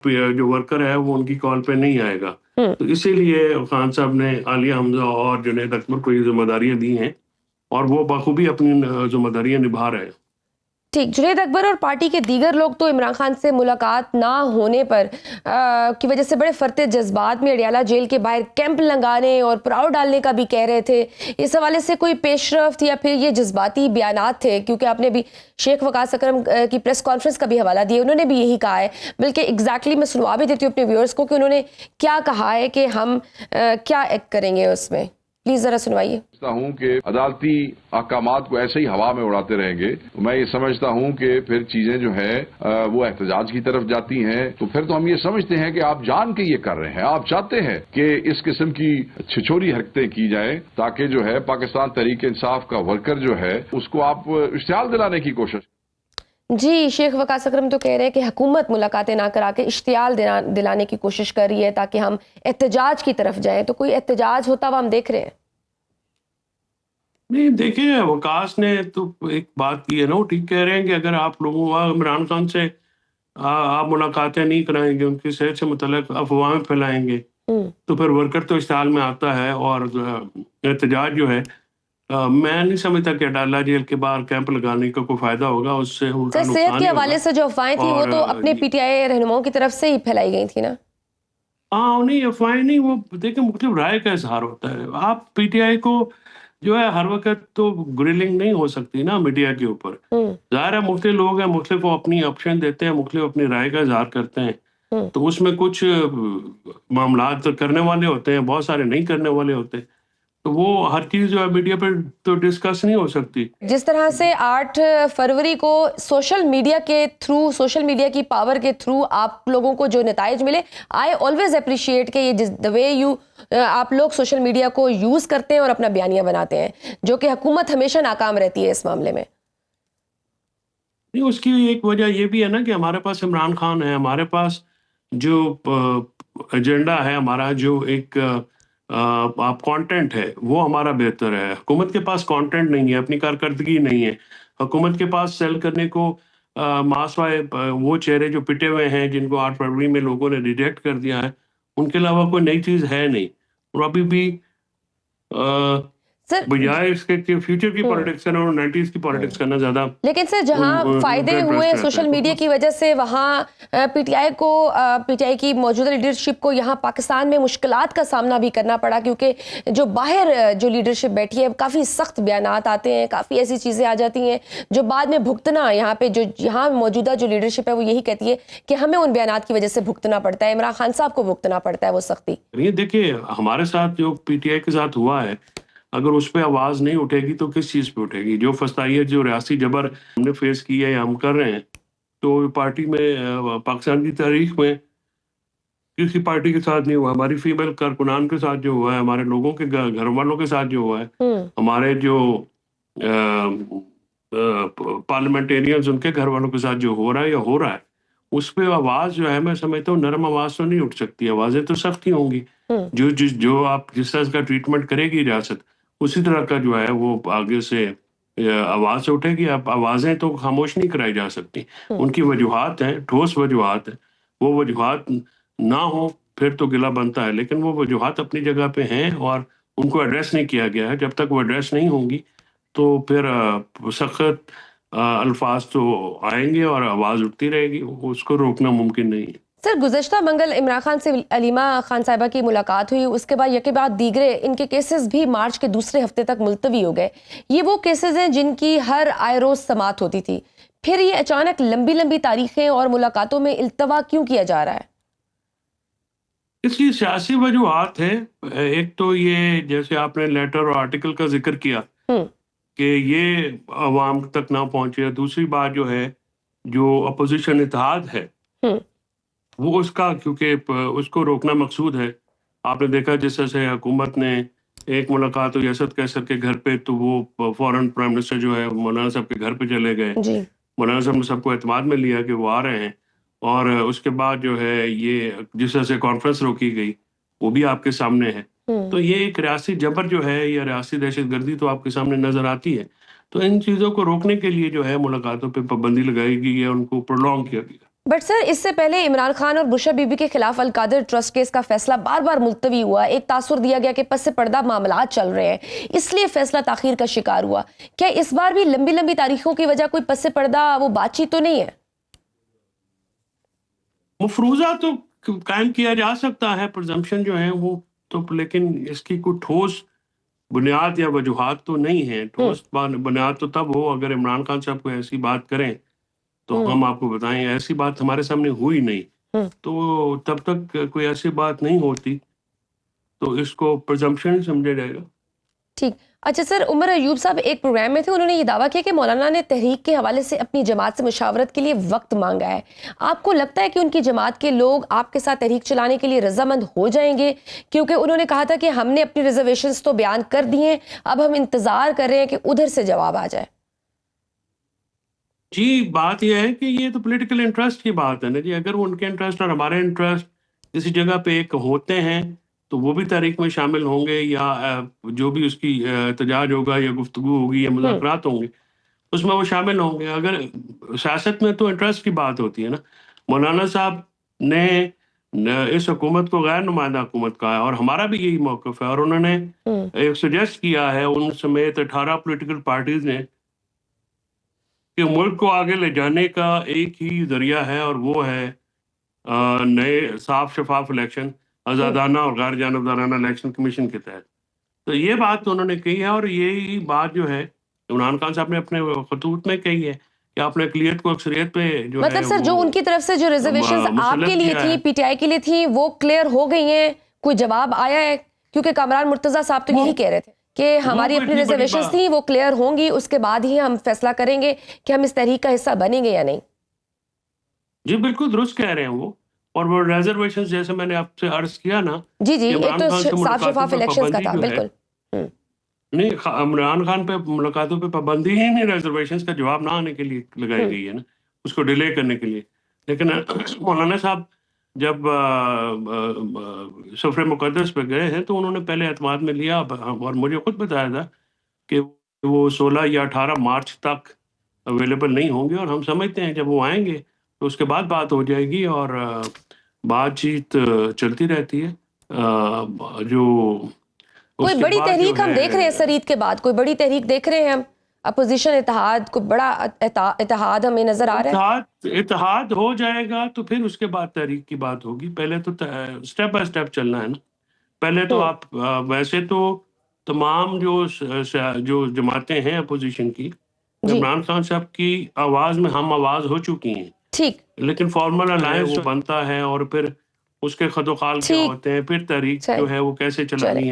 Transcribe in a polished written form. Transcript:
جو ورکر ہے وہ ان کی کال پہ نہیں آئے گا. تو اسی لیے خان صاحب نے عالیہ حمزہ اور جنید اکبر کو یہ ذمہ داریاں دی ہیں اور وہ بخوبی اپنی ذمہ داریاں نبھا رہے ہیں. ٹھیک. جنید اکبر اور پارٹی کے دیگر لوگ تو عمران خان سے ملاقات نہ ہونے پر کی وجہ سے بڑے فرتے جذبات میں اڈیالہ جیل کے باہر کیمپ لگانے اور پراؤ ڈالنے کا بھی کہہ رہے تھے. اس حوالے سے کوئی پیش رفت یا پھر یہ جذباتی بیانات تھے؟ کیونکہ آپ نے بھی شیخ وقاص اکرم کی پریس کانفرنس کا بھی حوالہ دیا, انہوں نے بھی یہی کہا ہے. بلکہ ایگزیکٹلی میں سنوا بھی دیتی ہوں اپنے ویورز کو کہ انہوں نے کیا کہا ہے کہ ہم کیا ایکٹ کریں گے اس میں. پلیز ذرا سنوائیے. ہوں کہ عدالتی احکامات کو ایسے ہی ہوا میں اڑاتے رہیں گے. میں یہ سمجھتا ہوں کہ پھر چیزیں جو ہے وہ احتجاج کی طرف جاتی ہیں, تو پھر تو ہم یہ سمجھتے ہیں کہ آپ جان کے یہ کر رہے ہیں, آپ چاہتے ہیں کہ اس قسم کی چھچوری حرکتیں کی جائیں تاکہ جو ہے پاکستان تحریک انصاف کا ورکر جو ہے اس کو آپ اشتعال دلانے کی کوشش. جی, شیخ وقاص اکرم تو کہہ رہے ہیں کہ حکومت ملاقاتیں نہ کرا کے اشتعال دلانے کی کوشش کر رہی ہے تاکہ ہم احتجاج کی طرف جائیں. تو کوئی احتجاج ہوتا ہوا ہم دیکھ رہے ہیں؟ نہیں دیکھیں, وقاص نے تو ایک بات کی ہے نا, وہ ٹھیک کہہ رہے ہیں کہ اگر آپ لوگوں عمران خان سے آپ ملاقاتیں نہیں کرائیں گے, ان کی صحت سے متعلق افواہیں پھیلائیں گے, تو پھر ورکر تو اشتعال میں آتا ہے. اور احتجاج جو ہے میں نہیں سمجھتا کہ اڈالہ جیل کے باہر کیمپ لگانے کا کوئی فائدہ ہوگا, اس سے ان کا صحت نقصان کے ہی ہوگا. حوالے سے جو افواہیں تھیں وہ تو اپنے پی ٹی آئی رہنماؤں کی طرف سے ہی پھیلائی گئی تھی نا. ہاں, نہیں افواہیں نہیں, وہ دیکھیں مختلف رائے کا اظہار ہوتا ہے. آپ پی ٹی آئی کو جو ہے ہر وقت تو گرلنگ نہیں ہو سکتی نا میڈیا کے اوپر. ظاہر ہے مختلف لوگ ہیں, مختلف وہ اپنی آپشن دیتے ہیں, مختلف اپنی رائے کا اظہار کرتے ہیں. تو اس میں کچھ معاملات کرنے والے ہوتے ہیں, بہت سارے نہیں کرنے والے ہوتے ہیں. تو وہ ہر چیز جو ہے میڈیا پہ تو ڈسکس نہیں ہو سکتی. جس طرح سے 8 فروری کو سوشل میڈیا کے تھرو, سوشل میڈیا کی پاور کے تھرو آپ لوگوں کو جو نتائج ملے, آئی آلویز اپریشیٹ کہ یہ the way you آپ لوگ سوشل میڈیا کو یوز کرتے ہیں اور اپنا بیانیہ بناتے ہیں, جو کہ حکومت ہمیشہ ناکام رہتی ہے اس معاملے میں. نہیں, اس کی ایک وجہ یہ بھی ہے نا کہ ہمارے پاس عمران خان ہے, ہمارے پاس جو ایجنڈا ہے, ہمارا جو ایک آپ کانٹینٹ ہے وہ ہمارا بہتر ہے. حکومت کے پاس کانٹینٹ نہیں ہے, اپنی کارکردگی نہیں ہے. حکومت کے پاس سیل کرنے کو ماسوائے وہ چہرے جو پٹے ہوئے ہیں, جن کو 8 فروری میں لوگوں نے ریجیکٹ کر دیا ہے, ان کے علاوہ کوئی نئی چیز ہے نہیں. اور ابھی بھی بجائے اس کے فیوچر کی پالیٹکس کرنا اور 90s کی پالیٹکس کرنا زیادہ. لیکن سر جہاں فائدے ہوئے سوشل میڈیا کی وجہ سے, وہاں پی ٹی آئی کو, پی ٹی آئی کی موجودہ لیڈرشپ کو یہاں پاکستان میں مشکلات کا سامنا بھی کرنا پڑا, کیونکہ جو باہر جو لیڈرشپ بیٹھی ہے کافی سخت بیانات آتے ہیں, کافی ایسی چیزیں آ جاتی ہیں جو بعد میں بھگتنا, یہاں پہ جو یہاں موجودہ جو لیڈرشپ ہے وہ یہی کہتی ہے کہ ہمیں ان بیانات کی وجہ سے بھگتنا پڑتا ہے, عمران خان صاحب کو بھگتنا پڑتا ہے وہ سختی. یہ دیکھیں ہمارے ساتھ جو پی ٹی آئی کے ساتھ ہوا ہے, اگر اس پہ آواز نہیں اٹھے گی تو کس چیز پہ اٹھے گی؟ جو فسطائیت, جو ریاستی جبر ہم نے فیس کی ہے یا ہم کر رہے ہیں, تو پارٹی میں پاکستان کی تاریخ میں کسی پارٹی کے ساتھ نہیں ہوا. ہماری فیمیل کارکنان کے ساتھ جو ہوا ہے, ہمارے لوگوں کے گھر والوں کے ساتھ جو ہوا ہے, ہمارے جو پارلیمنٹیرینز ان کے گھر والوں کے ساتھ جو ہو رہا ہے یا ہو رہا ہے, اس پہ آواز جو ہے میں سمجھتا ہوں نرم آواز تو نہیں اٹھ سکتی. آوازیں تو سخت ہی ہوں گی. جو آپ جس طرح کا ٹریٹمنٹ کرے گی ریاست, اسی طرح کا جو ہے وہ آگے سے آواز سے اٹھے گی. اب آوازیں تو خاموش نہیں کرائی جا سکتی, ان کی وجوہات ہیں, ٹھوس وجوہات ہیں. وہ وجوہات نہ ہوں پھر تو گلہ بنتا ہے, لیکن وہ وجوہات اپنی جگہ پہ ہیں اور ان کو ایڈریس نہیں کیا گیا ہے. جب تک وہ ایڈریس نہیں ہوں گی تو پھر سخت الفاظ تو آئیں گے اور آواز اٹھتی رہے گی, اس کو روکنا ممکن نہیں ہے. سر گزشتہ منگل عمران خان سے علیمہ خان صاحبہ کی ملاقات ہوئی, اس کے بعد یکے بعد دیگرے ان کے کیسز بھی مارچ کے دوسرے ہفتے تک ملتوی ہو گئے. یہ وہ کیسز ہیں جن کی ہر آئے روز سماعت ہوتی تھی, پھر یہ اچانک لمبی لمبی تاریخیں اور ملاقاتوں میں التوا کیوں کیا جا رہا ہے؟ اس کی سیاسی وجوہات ہیں. ایک تو یہ جیسے آپ نے لیٹر اور آرٹیکل کا ذکر کیا کہ یہ عوام تک نہ پہنچے. دوسری بات جو ہے, جو اپوزیشن اتحاد ہے وہ اس کا, کیونکہ اس کو روکنا مقصود ہے. آپ نے دیکھا جس طرح سے حکومت نے ایک ملاقات ہوئی اسد قیصر کے گھر پہ, تو وہ فوراً پرائم منسٹر جو ہے مولانا صاحب کے گھر پہ چلے گئے. مولانا صاحب نے سب کو اعتماد میں لیا کہ وہ آ رہے ہیں, اور اس کے بعد جو ہے یہ جس طرح سے کانفرنس روکی گئی وہ بھی آپ کے سامنے ہے. تو یہ ایک ریاستی جبر جو ہے یا ریاستی دہشت گردی تو آپ کے سامنے نظر آتی ہے. تو ان چیزوں کو روکنے کے لیے جو ہے ملاقاتوں پہ پابندی لگائی گئی ہے, ان کو پرولونگ کیا گیا. بٹ سر اس سے پہلے عمران خان اور بشرا بی بی کے خلاف القادر ٹرسٹ کیس کا فیصلہ بار بار ملتوی ہوا. ایک تاثر دیا گیا کہ پس پردہ معاملات چل رہے ہیں اس لیے فیصلہ تاخیر کا شکار ہوا. کیا اس بار بھی لمبی لمبی تاریخوں کی وجہ کوئی پس پردہ وہ بات چیت تو نہیں ہے؟ مفروضہ تو قائم کیا جا سکتا ہے، پرزمپشن جو ہے وہ تو، لیکن اس کی کوئی ٹھوس بنیاد یا وجوہات تو نہیں ہیں. ٹھوس بنیاد تو تب ہو اگر عمران خان صاحب کوئی ایسی بات کریں تو ہم آپ کو بتائیں. ایسی بات ہمارے سامنے ہوئی نہیں، تو تب تک کوئی ایسی بات نہیں ہوتی تو اس کو پرزمپشن ہی سمجھا جائے گا. ٹھیک. اچھا سر، عمر ایوب صاحب ایک پروگرام میں تھے، انہوں نے یہ دعویٰ کیا کہ مولانا نے تحریک کے حوالے سے اپنی جماعت سے مشاورت کے لیے وقت مانگا ہے. آپ کو لگتا ہے کہ ان کی جماعت کے لوگ آپ کے ساتھ تحریک چلانے کے لیے رضامند ہو جائیں گے؟ کیونکہ انہوں نے کہا تھا کہ ہم نے اپنی ریزرویشنز تو بیان کر دی ہیں، اب ہم انتظار کر رہے ہیں کہ ادھر سے جواب آ جائے. جی بات یہ ہے کہ یہ تو پولیٹیکل انٹرسٹ کی بات ہے نا جی. اگر وہ ان کے انٹرسٹ اور ہمارے انٹرسٹ کسی جگہ پہ ایک ہوتے ہیں تو وہ بھی تحریک میں شامل ہوں گے، یا جو بھی اس کی احتجاج ہوگا یا گفتگو ہوگی یا مذاکرات ہوں گے اس میں وہ شامل ہوں گے. اگر سیاست میں تو انٹرسٹ کی بات ہوتی ہے نا. مولانا صاحب نے اس حکومت کو غیر نمائندہ حکومت کہا ہے اور ہمارا بھی یہی موقف ہے، اور انہوں نے ایک سجیسٹ کیا ہے ان سمیت 18 پولیٹیکل پارٹیز نے کہ ملک کو آگے لے جانے کا ایک ہی ذریعہ ہے اور وہ ہے نئے صاف شفاف الیکشن، آزادانہ اور غیر جانبدارانہ الیکشن کمیشن کے تحت. تو یہ بات انہوں نے کہی ہے، اور یہی بات جو ہے عمران خان صاحب نے اپنے خطوط میں کہی ہے کہ آپ نے اقلیت کو اکثریت پہ جو مطلب سر جو ان کی طرف سے جو ریزرویشنز آپ کے لیے تھیں، پی ٹی آئی کے لیے تھیں، وہ کلیئر ہو گئی ہیں؟ کوئی جواب آیا ہے؟ کیونکہ کامران مرتضیٰ صاحب تو یہی کہہ رہے تھے کہ ہماری اپنی ریزرویشنز تھیں، وہ کلیئر ہوں گی، اس کے بعد ہی ہم فیصلہ کریں گے کہ ہم اس تحریک کا حصہ بنیں گے یا نہیں. جی بالکل درست کہہ رہے ہیں وہ. اور وہ ریزرویشن جیسے میں نے آپ سے عرض کیا نا، جی ایک تو صاف شفاف الیکشنز کا تھا. بالکل نہیں، عمران خان پہ ملاقاتوں پہ پابندی ہی نہیں ریزرویشنز کا جواب نہ آنے کے لیے لگائی گئی ہے نا، اس کو ڈیلے کرنے کے لیے. لیکن مولانا صاحب جب سفر مقدس پہ گئے ہیں تو انہوں نے پہلے اعتماد میں لیا اور مجھے خود بتایا تھا کہ وہ 16 یا 18 مارچ تک اویلیبل نہیں ہوں گے، اور ہم سمجھتے ہیں جب وہ آئیں گے تو اس کے بعد بات ہو جائے گی اور بات چیت چلتی رہتی ہے. جو کوئی بڑی تحریک ہم دیکھ رہے ہیں سر عید کے بعد، کوئی بڑی تحریک دیکھ رہے ہیں ہم، اپوزیشن اتحاد، کوئی بڑا اتحاد ہمیں نظر آ رہا ہے؟ اتحاد ہو جائے گا تو پھر اس کے بعد تحریک کی بات ہوگی. پہلے تو سٹیپ بائی سٹیپ چلنا ہے نا. پہلے تو آپ ویسے تو تمام جو جماعتیں ہیں اپوزیشن کی، عمران خان صاحب کی آواز میں ہم آواز ہو چکی ہیں، ٹھیک، لیکن فارمل الائنس بنتا ہے اور پھر اس کے خد و خال کیا ہوتے ہیں، پھر تحریک جو ہے وہ کیسے چلانی ہے.